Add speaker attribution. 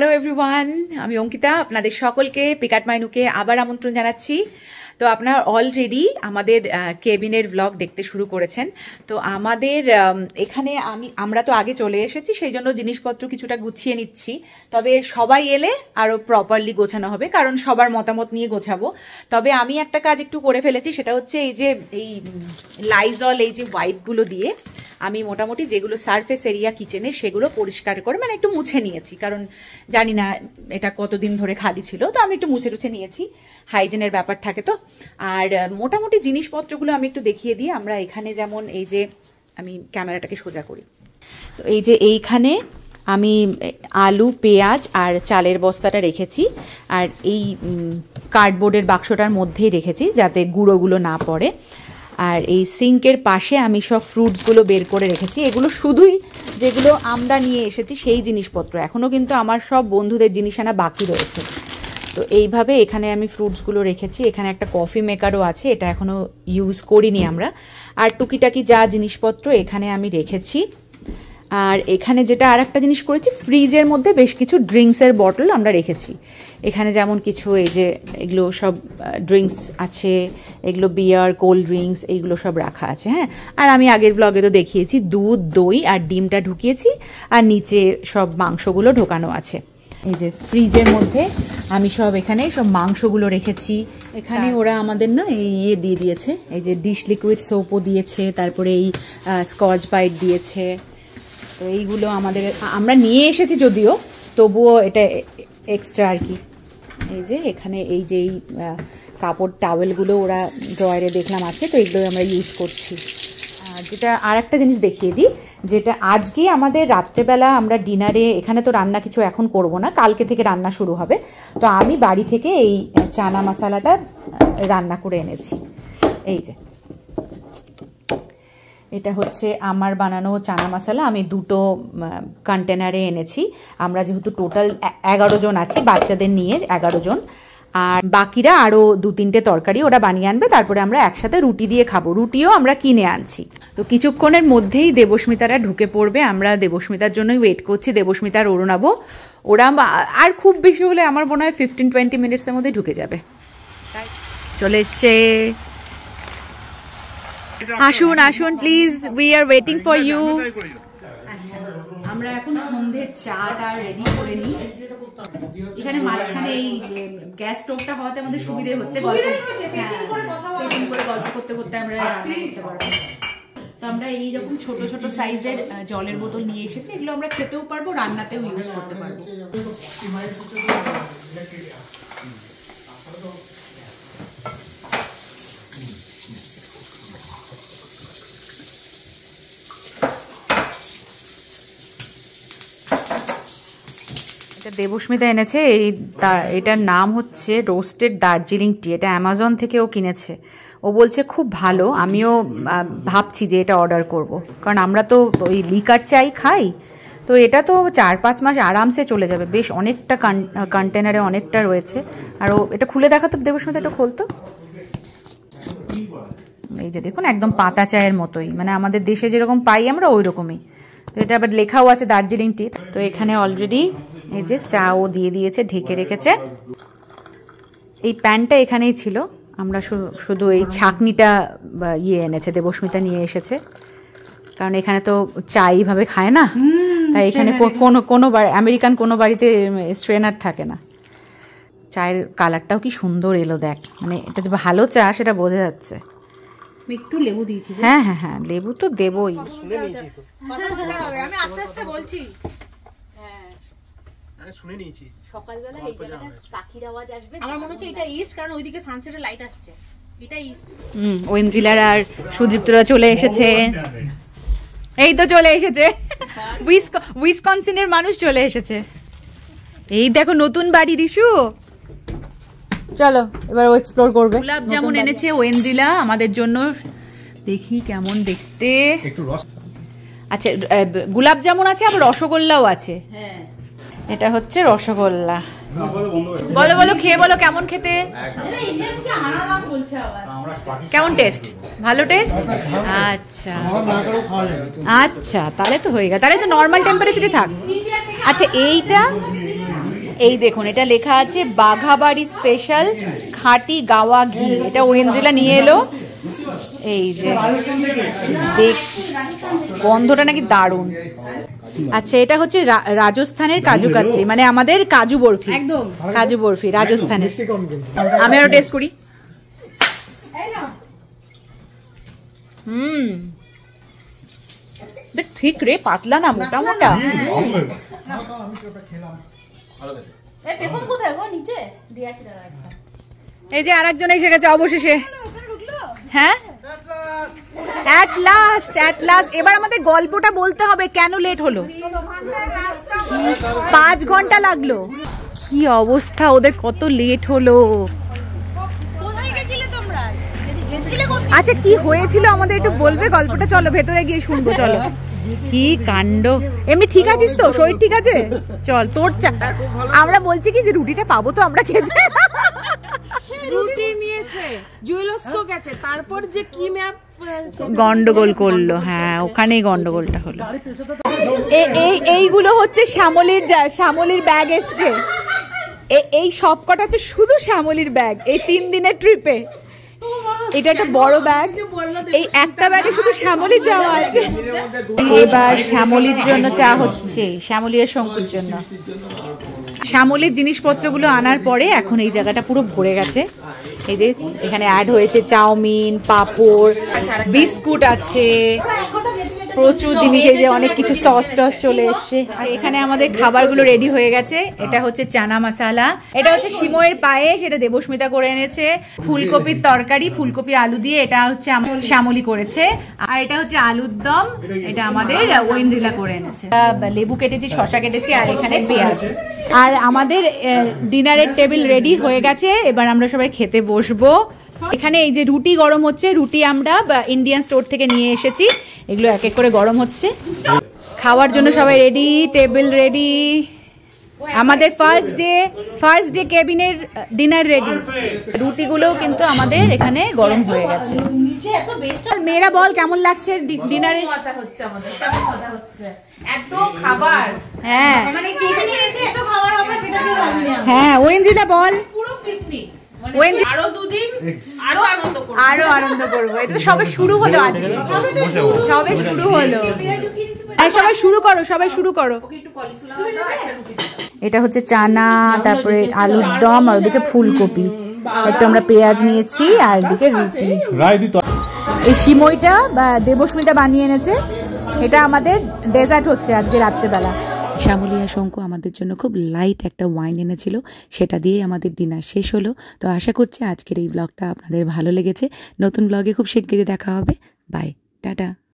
Speaker 1: Hello everyone, আমি অঙ্কিতা। আপনাদের সকলকে পিকআট মাইনুকে আবার আমন্ত্রণ জানাচ্ছি। তো আপনারা অলরেডি আমাদের কেবিনের ব্লগ দেখতে শুরু করেছেন। তো আমাদের এখানে আমরা তো আগে চলে এসেছি, সেই জন্য জিনিসপত্র কিছুটা গুছিয়ে নিচ্ছি। তবে সবাই এলে আরও প্রপারলি গোছানো হবে, কারণ সবার মতামত নিয়ে গোছাবো। তবে আমি একটা কাজ একটু করে ফেলেছি, সেটা হচ্ছে এই লাইজল এই যে ওয়াইপগুলো দিয়ে আমি মোটামুটি যেগুলো সারফেস এরিয়া কিচেনে সেগুলো পরিষ্কার করে মানে একটু মুছে নিয়েছি, কারণ জানি না এটা কতদিন ধরে খালি ছিল। তো আমি একটু মুছে টুছে নিয়েছি, হাইজিনের ব্যাপার থাকে তো। আর মোটামুটি জিনিসপত্রগুলো আমি একটু দেখিয়ে দিই। আমরা এখানে যেমন এই যে আমি ক্যামেরাটাকে সোজা করি, তো এই যে এইখানে আমি আলু, পেঁয়াজ আর চালের বস্তাটা রেখেছি, আর এই কার্ডবোর্ডের বাক্সটার মধ্যেই রেখেছি যাতে গুঁড়োগুলো না পড়ে। আর এই সিঙ্কের পাশে আমি সব ফ্রুটসগুলো বের করে রেখেছি। এগুলো শুধুই যেগুলো আমরা নিয়ে এসেছি সেই জিনিসপত্র, এখনও কিন্তু আমার সব বন্ধুদের জিনিস আনা বাকি রয়েছে। তো এইভাবে এখানে আমি ফ্রুটসগুলো রেখেছি। এখানে একটা কফি মেকারও আছে, এটা এখনও ইউজ করিনি আমরা। আর টুকিটাকি যা জিনিসপত্র এখানে আমি রেখেছি। আর এখানে যেটা আর একটা জিনিস করেছি, ফ্রিজের মধ্যে বেশ কিছু ড্রিঙ্কসের বটল আমরা রেখেছি। এখানে যেমন কিছু এই যে এগুলো সব ড্রিঙ্কস আছে, এগুলো বিয়ার, কোল্ড ড্রিঙ্কস, এইগুলো সব রাখা আছে। হ্যাঁ, আর আমি আগের ব্লগে তো দেখিয়েছি দুধ, দই আর ডিমটা ঢুকিয়েছি, আর নিচে সব মাংসগুলো ঢোকানো আছে। এই যে ফ্রিজের মধ্যে আমি সব এখানে সব মাংসগুলো রেখেছি। এখানে ওরা আমাদের না এই দিয়ে দিয়েছে, এই যে ডিশ লিকুইড সোপও দিয়েছে, তারপরে এই স্কচ ব্রাইট দিয়েছে। তো এইগুলো আমরা নিয়ে এসেছি যদিও, তবুও এটা এক্সট্রা আর কি। এই যে এখানে এই যে এই কাপড় টাওয়েলগুলো ওরা ড্রয়ারে দেখলাম আছে, তো এগুলো আমরা ইউজ করছি। যেটা আর একটা জিনিস দেখিয়ে দিই, যেটা আজকে আমাদের রাত্রেবেলা আমরা ডিনারে, এখানে তো রান্না কিছু এখন করব না, কালকে থেকে রান্না শুরু হবে। তো আমি বাড়ি থেকে এই চানা মশলাটা রান্না করে এনেছি। এই যে এটা হচ্ছে আমার বানানো চানা মশলা, আমি দুটো কন্টেনারে এনেছি। আমরা যেহেতু টোটাল 11 জন আছি, বাচ্চাদের নিয়ে 11 জন, আর বাকিরা আরও 2-3টে তরকারি ওরা বানিয়ে আনবে, তারপরে আমরা একসাথে রুটি দিয়ে খাবো। রুটিও আমরা কিনে আনছি। তো কিছুক্ষণের মধ্যেই দেবস্মিতারা ঢুকে পড়বে, আমরা দেবস্মিতার জন্যই ওয়েট করছি। দেবস্মিতার অরুণাবো ওরা আর খুব বেশি হলে আমার মনে হয় 15-20 মিনিটসের মধ্যে ঢুকে যাবে। চলে এসছে, আসুন আসুন please, we are waiting for you. আচ্ছা, আমরা এখন সন্ধ্যের চাটা রেডি করে নিই। এখানে মাঝখানে এই গ্যাস স্টোভটা হওয়াতে আমাদের সুবিধে হচ্ছে, গল্প করতে করতে আমরা রান্না করতে পারবো। তো আমরা এইরকম ছোট ছোট সাইজের জলের বোতল নিয়ে এসেছি, এগুলো আমরা খেতেও পারবো, রান্নাতেও ইউজ করতে পারবো। দেবস্মিতা এনেছে, এটার নাম হচ্ছে রোস্টেড দার্জিলিং টি। এটা অ্যামাজন থেকে ও কিনেছে। ও বলছে খুব ভালো। আমিও ভাবছি যে এটা অর্ডার করব, কারণ আমরা তো ওই লিকার চাই খাই, তো এটা তো 4-5 মাস আরামসে চলে যাবে। বেশ অনেকটা কন্টেনারে অনেকটা রয়েছে। আর ও এটা খুলে দেখাতো দেবস্মিতা, এটা খুলতো। এই যে দেখুন, একদম পাতা চায়ের মতোই, মানে আমাদের দেশে যেরকম পাই আমরা ওই রকমই। তো এটা আবার লেখাও আছে দার্জিলিং টি। তো এখানে অলরেডি এই যে চাও দিয়ে দিয়েছে, ঢেকে রেখেছে। এই প্যানটা এখানেই ছিল, আমরা শুধু এই ছাঁকনিটা এনেছে, দেবস্মিতা নিয়ে এসেছে, কারণ এখানে তো চা এইভাবে খায় না, তাই এখানে কোনো আমেরিকান কোনো বাড়িতে স্ট্রেনার থাকে না। চায়ের কালারটাও কি সুন্দর এলো দেখ, মানে এটা যে ভালো চা সেটা বোঝা যাচ্ছে।
Speaker 2: একটু লেবু দিয়েছি।
Speaker 1: হ্যাঁ হ্যাঁ হ্যাঁ, লেবু তো দেবই।
Speaker 2: আমি আস্তে আস্তে বলছি।
Speaker 3: শুনে নিয়েছি
Speaker 2: সকালবেলা এই জায়গাটা পাখির আওয়াজ আসবে। আমার মনে হচ্ছে এটা ইস্ট, কারণ ওইদিকে সানসেটের লাইট আসছে। এটা ইস্ট।
Speaker 1: ঐন্দ্রিলার আর সুদীপ্তরা চলে এসেছে। এই তো চলে এসেছে, উইসকনসিনের মানুষ চলে এসেছে। এই দেখো নতুন বাড়ি রিশু, চলো এবার ও এক্সপ্লোর করবে। গোলাপ জামুন এনেছে ঐন্দ্রিলা আমাদের জন্য, দেখি কেমন দেখতে। আচ্ছা, গোলাপ জামুন আছে, আবার রসগোল্লাও আছে। হ্যাঁ, এটা হচ্ছে রসগোল্লা। বলো বলো, খেয়ে বলো কেমন খেতে। কেমন টেস্ট? ভালো টেস্ট। আচ্ছা আচ্ছা, তাহলে তো হয়ে গেল, তাহলে তো নর্মাল টেম্পারেচারে থাক। আচ্ছা, এইটা এই দেখুন, এটা লেখা আছে বাঘাবাড়ি স্পেশাল খাঁটি গাওয়া ঘি। এটা ঐন্দ্রিলা নিয়ে এলো। এই যে দেখ, গন্ধটা নাকি দারুণ। আচ্ছা, এটা হচ্ছে রাজস্থানের কাজু কাতলি, মানে আমাদের কাজু বরফি। একদম কাজু বরফি রাজস্থানের। আমি আরো টেস্ট করি। ঠিক রে, পাতলা না, মোটা মোটা। এই যে আরেকজন এসে গেছে অবশেষে। হ্যাঁ, অ্যাট লাস্ট। এবার আমাদের গল্পটা বলতে হবে, কেন লেট হলো। 5 ঘন্টা লাগলো। কি অবস্থা ওদের, কত লেট হলো। আচ্ছা, কি হয়েছিল আমাদের একটু বলবে গল্পটা? চলো ভেতরে গিয়ে শুনবো। চলো, কি কাণ্ড। এমনি ঠিক আছিস তো? শরীর ঠিক আছে? চল, তোর আমরা বলছি কি যে রুটিটা পাবো তো আমরা খেতে?
Speaker 3: রুটি নিয়েছে, জুয়েলার্সও গেছে, তারপর যে কি ম্যাপ
Speaker 1: গন্ডগোল করলো। হ্যাঁ, ওখানেই গন্ডগোলটা হলো। এইগুলো হচ্ছে শ্যামলির ব্যাগ এসছে। এই সবকটা হচ্ছে শুধু শ্যামলির ব্যাগ এই 3 দিনের ট্রিপে। এটা একটা বড় ব্যাগ, এই একটা ব্যাগে শুধু শ্যামলির যাওয়া আছে। এবার শ্যামলির জন্য চা হচ্ছে, শ্যামলি আর শঙ্কুর জন্য। শ্যামলির জিনিসপত্রগুলো আনার পরে এখন এই জায়গাটা পুরো ভরে গেছে। এই যে এখানে অ্যাড হয়েছে চাউমিন, পাঁপড়, বিস্কুট আছে, প্রচুর জিনিস। এই যে অনেক কিছু সস টস চলে এসছে। এখানে আমাদের খাবারগুলো রেডি হয়ে গেছে। এটা হচ্ছে চানা মশালা, এটা হচ্ছে সিমইয়ের পায়েস, এটা দেবস্মিতা করে এনেছে। ফুলকপির তরকারি, ফুলকপি আলু দিয়ে, এটা হচ্ছে শ্যামলি করেছে। আর এটা হচ্ছে আলুর দম, এটা আমাদের ঐন্দ্রিলা করে এনেছে। লেবু কেটেছি, শসা কেটেছি, আর এখানে পেঁয়াজ। আর আমাদের ডিনারের টেবিল রেডি হয়ে গেছে। এবার আমরা সবাই খেতে বসবো। এখানে এই যে রুটি গরম হচ্ছে, রুটি আমরা ইন্ডিয়ান স্টোর থেকে নিয়ে এসেছি। এগুলো এক এক করে গরম হচ্ছে। খাওয়ার জন্য সবাই রেডি, টেবিল রেডি। আমাদের ফার্স্ট ডে কেবিনের ডিনার রেডি। রুটিগুলোও কিন্তু আমাদের এখানে গরম হয়ে গেছে। মেয়েরা বল, কেমন লাগছে ডিনারে? হ্যাঁ, ঐন্দ্রিলা বল। আরো আনন্দ করবো। এটা তো সবে শুরু হলো, আজকে সবে শুরু হলো। সবাই শুরু করো। এটা হচ্ছে চানা, তারপরে আলুর দম, আর ওদিকে ফুলকপি, একটু আমরা পেঁয়াজ নিয়েছি, আর এদিকে রুটি। এই সিমইটা দেবস্মিতা বানিয়ে এনেছে। এটা আমাদের ডেজার্ট হচ্ছে আজকে রাত্রেবেলা। শ্যামলি আর শঙ্কু আমাদের জন্য খুব লাইট একটা ওয়াইন এনেছিল, সেটা দিয়েই আমাদের ডিনার শেষ হলো। তো আশা করছি আজকের এই ব্লগটা আপনাদের ভালো লেগেছে। নতুন ব্লগে খুব শিগগিরই দেখা হবে। Bye, tata.